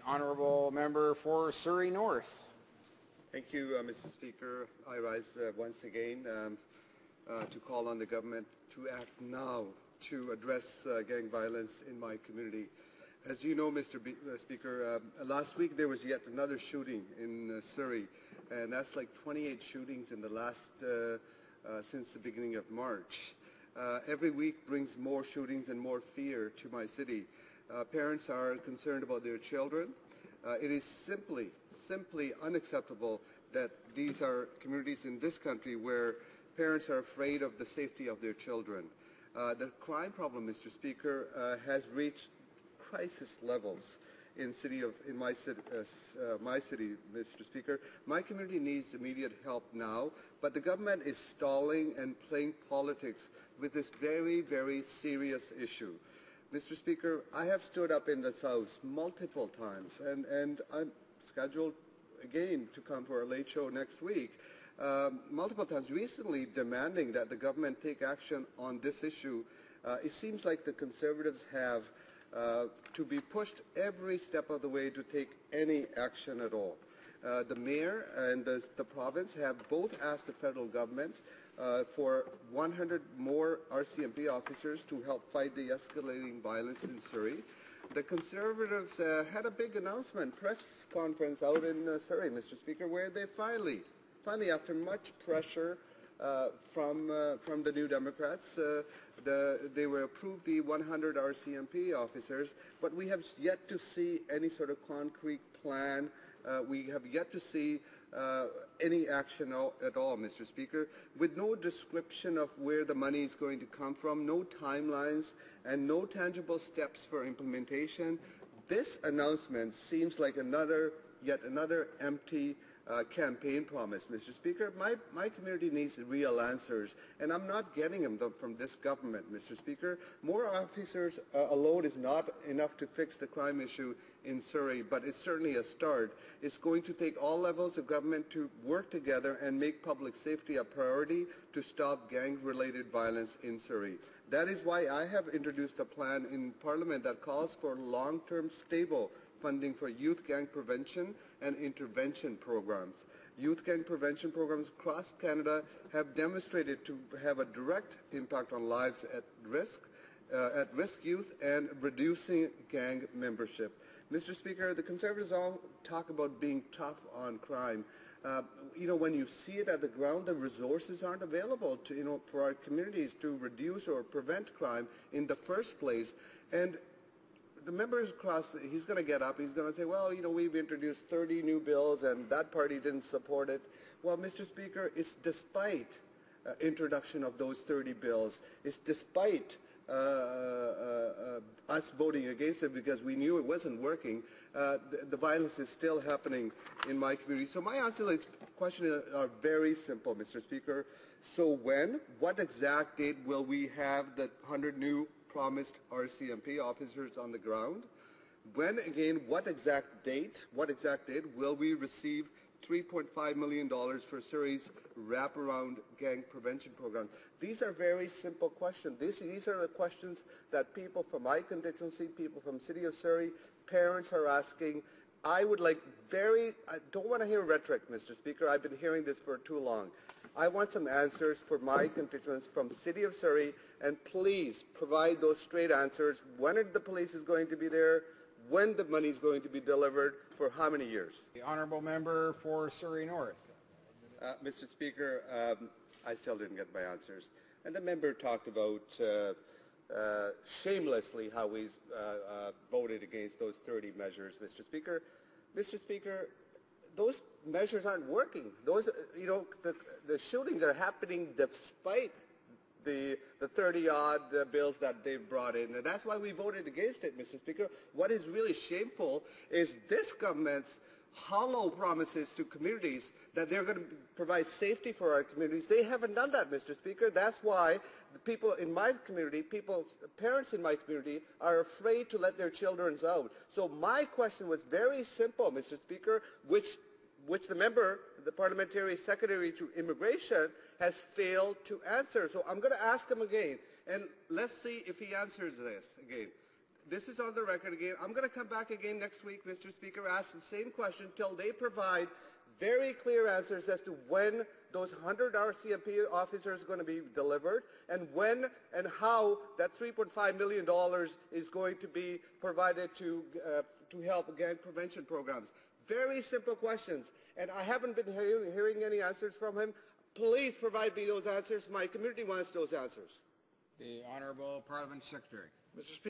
Honourable Member for Surrey North. Thank you, Mr. Speaker. I rise once again to call on the government to act now to address gang violence in my community. As you know, Mr. Speaker, last week there was yet another shooting in Surrey, and that's like 28 shootings in the last since the beginning of March. Every week brings more shootings and more fear to my city. Parents are concerned about their children. It is simply unacceptable that these are communities in this country where parents are afraid of the safety of their children. The crime problem, Mr. Speaker, has reached crisis levels in my city, Mr. Speaker. My community needs immediate help now, but the government is stalling and playing politics with this very, very serious issue. Mr. Speaker, I have stood up in this House multiple times, and I'm scheduled again to come for a late show next week, multiple times recently demanding that the government take action on this issue. It seems like the Conservatives have to be pushed every step of the way to take any action at all. The Mayor and the province have both asked the federal government for 100 more RCMP officers to help fight the escalating violence in Surrey. The Conservatives had a big announcement, press conference out in Surrey, Mr. Speaker, where they finally, after much pressure from the New Democrats, they were approved the 100 RCMP officers, but we have yet to see any sort of concrete plan. We have yet to see any action at all, Mr. Speaker, with no description of where the money is going to come from, no timelines, and no tangible steps for implementation. This announcement seems like yet another empty campaign promise, Mr. Speaker. My community needs real answers, and I'm not getting them from this government, Mr. Speaker. More officers alone is not enough to fix the crime issue in Surrey, but it's certainly a start. It's going to take all levels of government to work together and make public safety a priority to stop gang-related violence in Surrey. That is why I have introduced a plan in Parliament that calls for long-term stable funding for youth gang prevention and intervention programs. Youth gang prevention programs across Canada have demonstrated to have a direct impact on lives at risk youth and reducing gang membership. Mr. Speaker, the Conservatives all talk about being tough on crime. When you see it at the ground, the resources aren't available to, for our communities to reduce or prevent crime in the first place. And the members across, he's going to get up, he's going to say, well, we've introduced 30 new bills and that party didn't support it. Well, Mr. Speaker, it's despite introduction of those 30 bills. It's despite us voting against it because we knew it wasn't working. The violence is still happening in my community. So my answer to this question are very simple, Mr. Speaker. So what exact date will we have the 100 new promised RCMP officers on the ground? When, again, what exact date will we receive $3.5 million for Surrey's wraparound gang prevention program? These are very simple questions. These are the questions that people from my constituency, people from the City of Surrey, parents are asking. I don't want to hear rhetoric, Mr. Speaker. I've been hearing this for too long. I want some answers for my constituents from the City of Surrey, and please provide those straight answers. When the police is going to be there, when the money is going to be delivered, for how many years? The Honourable Member for Surrey North. Mr. Speaker, I still didn't get my answers. And the member talked about shamelessly how he's voted against those 30 measures, Mr. Speaker. Mr. Speaker, those measures aren't working. Those, the shootings are happening despite the 30-odd bills that they've brought in. And that's why we voted against it, Mr. Speaker. What is really shameful is this government's hollow promises to communities that they're going to provide safety for our communities. They haven't done that, Mr. Speaker. That's why the people in my community, parents in my community, are afraid to let their children out. So my question was very simple, Mr. Speaker, which the member, the Parliamentary Secretary to Immigration, has failed to answer. So I'm going to ask him again, and let's see if he answers this again. this is on the record again. I'm going to come back again next week, Mr. Speaker, ask the same question till they provide very clear answers as to when those 100 RCMP officers are going to be delivered and when and how that $3.5 million is going to be provided to help gang prevention programs. Very simple questions, and I haven't been hearing any answers from him. Please provide me those answers. My community wants those answers. The Honourable Parliament Secretary. Mr. Speaker.